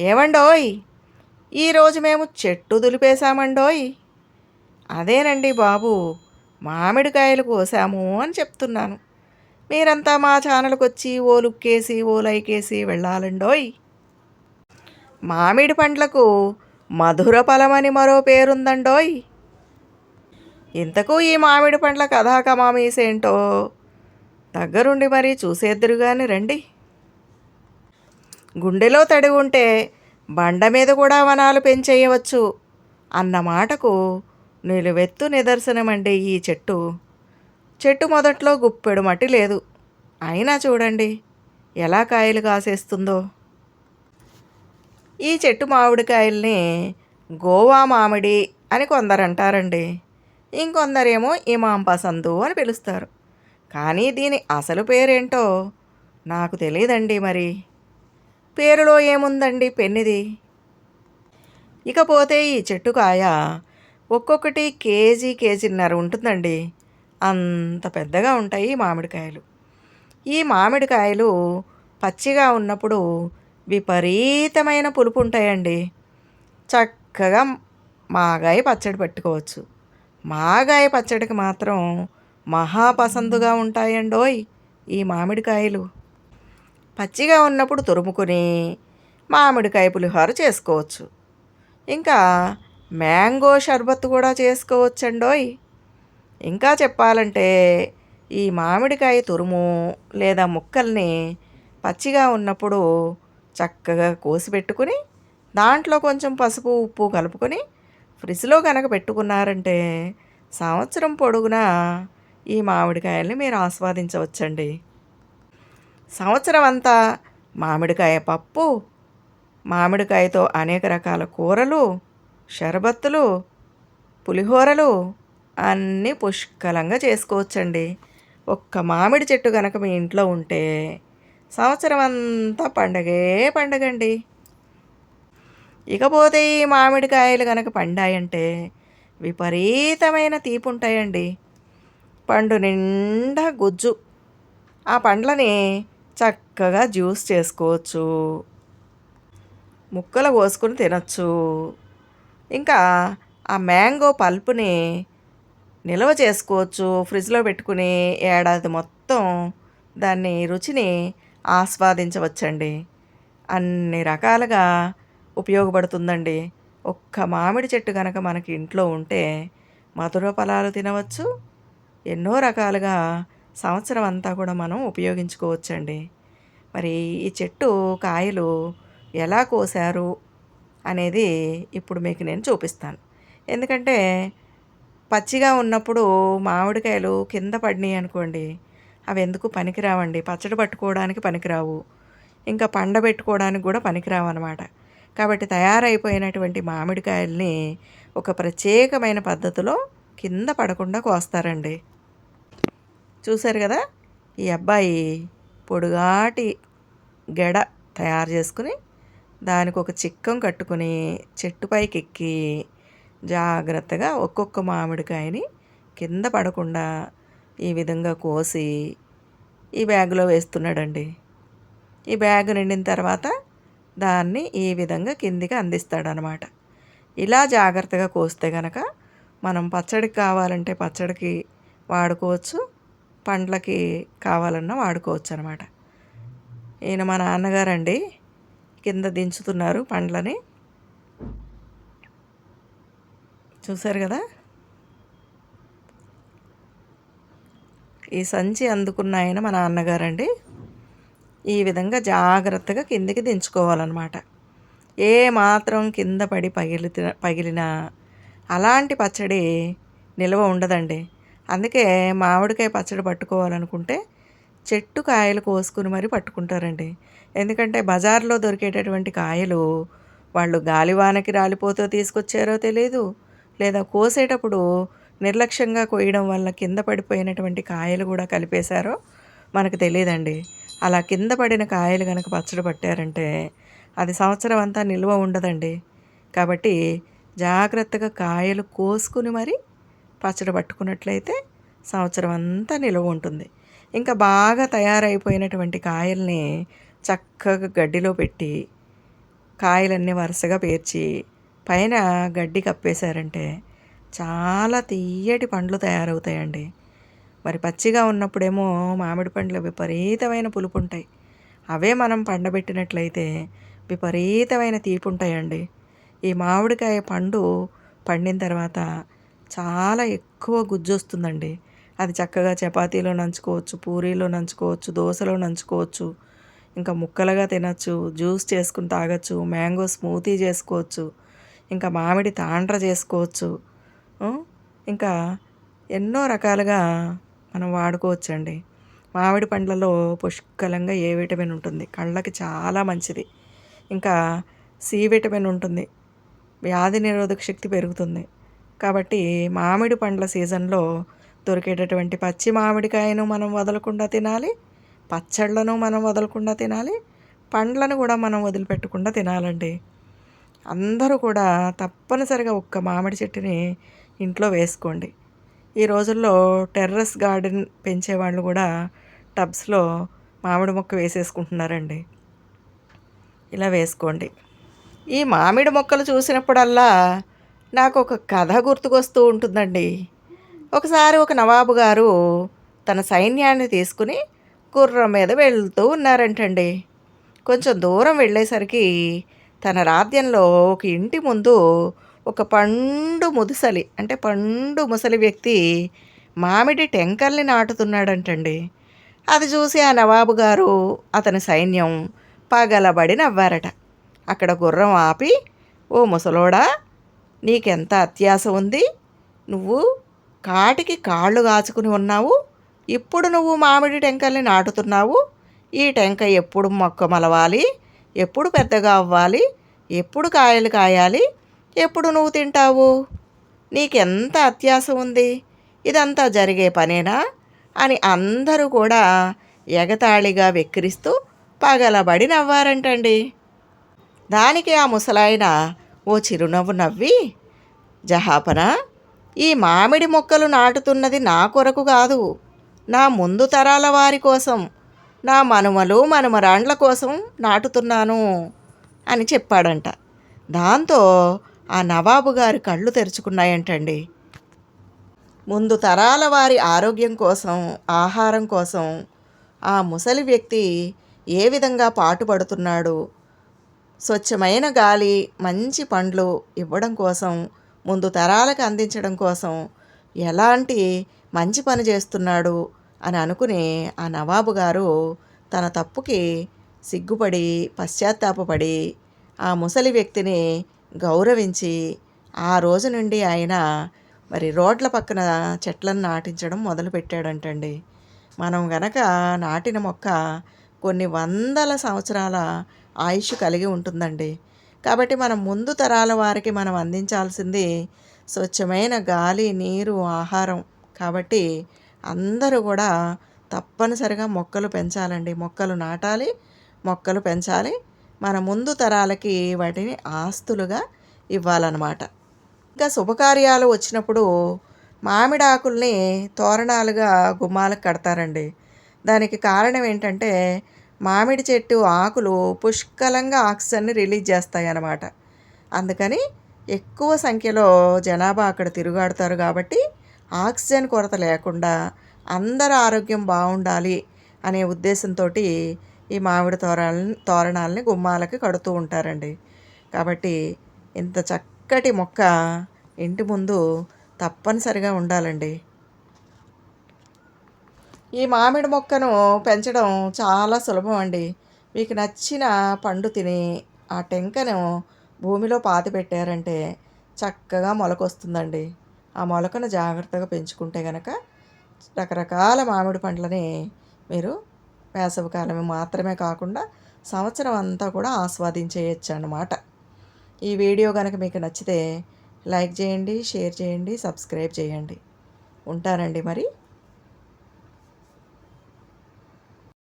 ఏవండోయ్, ఈరోజు మేము చెట్టు దులిపేశామండోయ్. అదేనండి బాబు, మామిడికాయలు కోసాము అని చెప్తున్నాను. మీరంతా మా ఛానల్కి వచ్చి ఓ లుక్కేసి ఓ లైకేసి వెళ్ళాలండోయ్. మామిడి పండ్లకు మధుర ఫలమని మరో పేరుందండోయ్. ఇంతకు ఈ మామిడి పండ్ల కథా కమామీసేంటో దగ్గరుండి మరీ చూసేద్దురుగాని రండి. గుండెలో తడి ఉంటే బండ మీద కూడా వనాలు పెంచేయవచ్చు అన్న మాటకు నిలువెత్తు నిదర్శనమండి ఈ చెట్టు. చెట్టు మొదట్లో గుప్పెడు మట్టి లేదు, అయినా చూడండి ఎలా కాయలు కాసేస్తుందో. ఈ చెట్టు మామిడికాయల్ని గోవా మామిడి అని కొందరంటారండి. ఇంకొందరేమో ఇమాం పసందు అని పిలుస్తారు. కానీ దీని అసలు పేరేంటో నాకు తెలియదండి. మరి పేరులో ఏముందండి పెన్నిది. ఇకపోతే ఈ చెట్టు కాయ ఒక్కొక్కటి కేజీన్నర ఉంటుందండి. అంత పెద్దగా ఉంటాయి మామిడికాయలు. ఈ మామిడికాయలు పచ్చిగా ఉన్నప్పుడు విపరీతమైన పులుపు ఉంటాయండి. చక్కగా మాగాయ పచ్చడి పెట్టుకోవచ్చు. మాగాయ పచ్చడికి మాత్రం మహాపసందుగా ఉంటాయండోయ్ ఈ మామిడికాయలు. పచ్చిగా ఉన్నప్పుడు తురుముకొని మామిడికాయ పులిహోర చేసుకోవచ్చు. ఇంకా మ్యాంగో షర్బత్ కూడా చేసుకోవచ్చండోయ్. ఇంకా చెప్పాలంటే ఈ మామిడికాయ తురుము లేదా ముక్కల్ని పచ్చిగా ఉన్నప్పుడు చక్కగా కోసి పెట్టుకుని దాంట్లో కొంచెం పసుపు ఉప్పు కలుపుకొని ఫ్రిడ్జ్లో కనుక పెట్టుకున్నారంటే సంవత్సరం పొడుగునా ఈ మామిడికాయల్ని మీరు ఆస్వాదించవచ్చండి. సంవత్సరం అంతా మామిడికాయ పప్పు, మామిడికాయతో అనేక రకాల కూరలు, షర్బత్తులు, పులిహోరలు అన్నీ పుష్కలంగా చేసుకోవచ్చండి. ఒక్క మామిడి చెట్టు కనుక మీ ఇంట్లో ఉంటే సంవత్సరం అంతా పండగే పండగండి. ఇకపోతే ఈ మామిడికాయలు కనుక పండాయంటే విపరీతమైన తీపి ఉంటాయండి. పండు నిండా గుజ్జు. ఆ పండ్లని చక్కగా జ్యూస్ చేసుకోవచ్చు, ముక్కలు కోసుకుని తినచ్చు. ఇంకా ఆ మ్యాంగో పల్పుని నిల్వ చేసుకోవచ్చు, ఫ్రిడ్జ్లో పెట్టుకుని ఏడాది మొత్తం దాన్ని రుచిని ఆస్వాదించవచ్చండి. అన్ని రకాలుగా ఉపయోగపడుతుందండి. ఒక్క మామిడి చెట్టు కనుక మనకి ఇంట్లో ఉంటే మధుర ఫలాలు తినవచ్చు, ఎన్నో రకాలుగా సంవత్సరం అంతా కూడా మనం ఉపయోగించుకోవచ్చండి. మరి ఈ చెట్టు కాయలు ఎలా కోసారు అనేది ఇప్పుడు మీకు నేను చూపిస్తాను. ఎందుకంటే పచ్చిగా ఉన్నప్పుడు మామిడికాయలు కింద పడినాయి అనుకోండి, అవి ఎందుకు పనికిరావండి. పచ్చడి పట్టుకోవడానికి పనికిరావు, ఇంకా పండబెట్టుకోవడానికి కూడా పనికిరావు అన్నమాట. కాబట్టి తయారైపోయినటువంటి మామిడికాయల్ని ఒక ప్రత్యేకమైన పద్ధతిలో కింద పడకుండా కోస్తారండి. చూశారు కదా, ఈ అబ్బాయి పొడుగాటి గెడ తయారు చేసుకుని దానికి ఒక చిక్కం కట్టుకుని చెట్టుపైకి ఎక్కి జాగ్రత్తగా ఒక్కొక్క మామిడికాయని కింద పడకుండా ఈ విధంగా కోసి ఈ బ్యాగులో వేస్తున్నాడండి. ఈ బ్యాగ్ నిండిన తర్వాత దాన్ని ఈ విధంగా కిందికి అందిస్తాడనమాట. ఇలా జాగ్రత్తగా కోస్తే కనుక మనం పచ్చడికి కావాలంటే పచ్చడికి వాడుకోవచ్చు, పండ్లకి కావాలన్నా వాడుకోవచ్చు అనమాట. ఈయన మా నాన్నగారండి, కింద దించుతున్నారు పండ్లని. చూశారు కదా, ఈ సంచి అందుకున్న ఆయన మా నాన్నగారండి. ఈ విధంగా జాగ్రత్తగా కిందికి దించుకోవాలన్నమాట. ఏ మాత్రం కింద పడి పగిలినా అలాంటి పచ్చడి నిల్వ ఉండదండి. అందుకే మామిడికాయ పచ్చడి పట్టుకోవాలనుకుంటే చెట్టు కాయలు కోసుకుని మరీ పట్టుకుంటారండి. ఎందుకంటే బజార్లో దొరికేటటువంటి కాయలు వాళ్ళు గాలివానకి రాలిపోతూ తీసుకొచ్చారో తెలియదు, లేదా కోసేటప్పుడు నిర్లక్ష్యంగా కోయడం వల్ల కింద పడిపోయినటువంటి కాయలు కూడా కలిపేశారో మనకు తెలియదండి. అలా కింద పడిన కాయలు కనుక పచ్చడి పట్టారంటే అది సంవత్సరం అంతా నిల్వ ఉండదండి. కాబట్టి జాగ్రత్తగా కాయలు కోసుకుని మరి పచ్చడి పట్టుకున్నట్లయితే సంవత్సరం అంతా నిల్వ ఉంటుంది. ఇంకా బాగా తయారైపోయినటువంటి కాయల్ని చక్కగా గడ్డిలో పెట్టి కాయలన్నీ వరుసగా పేర్చి పైన గడ్డి కప్పేశారంటే చాలా తియ్యటి పండ్లు తయారవుతాయండి. మరి పచ్చిగా ఉన్నప్పుడేమో మామిడి పండ్లు విపరీతమైన పులుపు ఉంటాయి. అవే మనం పండబెట్టినట్లయితే విపరీతమైన తీపి ఉంటాయండి. ఈ మామిడికాయ పండు పండిన తర్వాత చాలా ఎక్కువ గుజ్జు వస్తుందండి. అది చక్కగా చపాతీలో నంచుకోవచ్చు, పూరీలో నంచుకోవచ్చు, దోశలో నంచుకోవచ్చు, ఇంకా ముక్కలుగా తినచ్చు, జ్యూస్ చేసుకుని తాగొచ్చు, మ్యాంగో స్మూతీ చేసుకోవచ్చు, ఇంకా మామిడి తాండ్ర చేసుకోవచ్చు. ఇంకా ఎన్నో రకాలుగా మనం వాడుకోవచ్చండి. మామిడి పండ్లలో పుష్కలంగా ఏ విటమిన్ ఉంటుంది, కళ్ళకి చాలా మంచిది. ఇంకా సి విటమిన్ ఉంటుంది, వ్యాధి నిరోధక శక్తి పెరుగుతుంది. కాబట్టి మామిడి పండ్ల సీజన్లో దొరికేటటువంటి పచ్చి మామిడికాయను మనం వదలకుండా తినాలి, పచ్చళ్ళను మనం వదలకుండా తినాలి, పండ్లను కూడా మనం వదిలిపెట్టకుండా తినాలండి. అందరూ కూడా తప్పనిసరిగా ఒక్క మామిడి చెట్టుని ఇంట్లో వేసుకోండి. ఈ రోజుల్లో టెర్రస్ గార్డెన్ పెంచేవాళ్ళు కూడా టబ్స్లో మామిడి మొక్క వేసేసుకుంటున్నారండి. ఇలా వేసుకోండి. ఈ మామిడి మొక్కలు చూసినప్పుడల్లా నాకు ఒక కథ గుర్తుకొస్తూ ఉంటుందండి. ఒకసారి ఒక నవాబు గారు తన సైన్యాన్ని తీసుకుని గుర్రం మీద వెళ్తూ ఉన్నారంటండి. కొంచెం దూరం వెళ్ళేసరికి తన రాజ్యంలో ఒక ఇంటి ముందు ఒక పండు ముసలి వ్యక్తి మామిడి టెంకల్ని నాటుతున్నాడంటండి. అది చూసి ఆ నవాబు గారు అతని సైన్యం పగలబడి నవ్వారట. అక్కడ గుర్రం ఆపి, ఓ ముసలోడా, నీకెంత అత్యాస ఉంది? నువ్వు కాటికి కాళ్ళు కాచుకుని ఉన్నావు, ఇప్పుడు నువ్వు మామిడి టెంకల్ని నాటుతున్నావు. ఈ టెంక ఎప్పుడు మొక్క మలవాలి, ఎప్పుడు పెద్దగా అవ్వాలి, ఎప్పుడు కాయలు కాయాలి, ఎప్పుడు నువ్వు తింటావు? నీకెంత అత్యాస ఉంది? ఇదంతా జరిగే పనేనా అని అందరూ కూడా ఎగతాళిగా వెక్కిరిస్తూ పగలబడి నవ్వారంటండి. దానికి ఆ ముసలాయన ఓ చిరునవ్వు నవ్వి, జహాపన, ఈ మామిడి మొక్కలు నాటుతున్నది నా కొరకు కాదు, నా ముందు తరాల వారి కోసం, నా మనుమలు మనుమరాండ్ల కోసం నాటుతున్నాను అని చెప్పాడంట. దాంతో ఆ నవాబు గారి కళ్ళు తెరుచుకున్నాయంటండి. ముందు తరాల వారి ఆరోగ్యం కోసం, ఆహారం కోసం ఆ ముసలి వ్యక్తి ఏ విధంగా పాటుపడుతున్నాడు, స్వచ్ఛమైన గాలి, మంచి పండ్లు ఇవ్వడం కోసం, ముందు తరాలకు అందించడం కోసం ఎలాంటి మంచి పని చేస్తున్నాడు అని అనుకుని ఆ నవాబు గారు తన తప్పుకి సిగ్గుపడి పశ్చాత్తాపపడి ఆ ముసలి వ్యక్తిని గౌరవించి ఆ రోజు నుండి ఆయన మరి రోడ్ల పక్కన చెట్లను నాటించడం మొదలుపెట్టాడంటండి. మనం గనక నాటిన మొక్క కొన్ని వందల సంవత్సరాల ఆయుష్ కలిగి ఉంటుందండి. కాబట్టి మనం ముందు తరాల వారికి మనం అందించాల్సింది స్వచ్ఛమైన గాలి, నీరు, ఆహారం. కాబట్టి అందరూ కూడా తప్పనిసరిగా మొక్కలు పెంచాలండి. మొక్కలు నాటాలి, మొక్కలు పెంచాలి. మన ముందు తరాలకి వాటిని ఆస్తులుగా ఇవ్వాలన్నమాట. ఇంకా శుభకార్యాలు వచ్చినప్పుడు మామిడి ఆకుల్ని తోరణాలుగా గుమ్మాలకు కడతారండి. దానికి కారణం ఏంటంటే మామిడి చెట్టు ఆకులు పుష్కలంగా ఆక్సిజన్ని రిలీజ్ చేస్తాయి అన్నమాట. అందుకని ఎక్కువ సంఖ్యలో జనాభా అక్కడ తిరుగాడుతారు కాబట్టి ఆక్సిజన్ కొరత లేకుండా అందరి ఆరోగ్యం బాగుండాలి అనే ఉద్దేశంతో ఈ మామిడి తోరణాలని గుమ్మాలకి కడుతూ ఉంటారండి. కాబట్టి ఇంత చక్కటి మొక్క ఇంటి ముందు తప్పనిసరిగా ఉండాలండి. ఈ మామిడి మొక్కను పెంచడం చాలా సులభం అండి. మీకు నచ్చిన పండు తిని ఆ టెంకను భూమిలో పాతి పెట్టారంటే చక్కగా మొలకొస్తుందండి. ఆ మొలకను జాగ్రత్తగా పెంచుకుంటే కనుక రకరకాల మామిడి పండ్లని మీరు వేసవికాలం మాత్రమే కాకుండా సంవత్సరం అంతా కూడా ఆస్వాదించేయచ్చు అన్నమాట. ఈ వీడియో కనుక మీకు నచ్చితే లైక్ చేయండి, షేర్ చేయండి, సబ్స్క్రైబ్ చేయండి. ఉంటానండి మరి.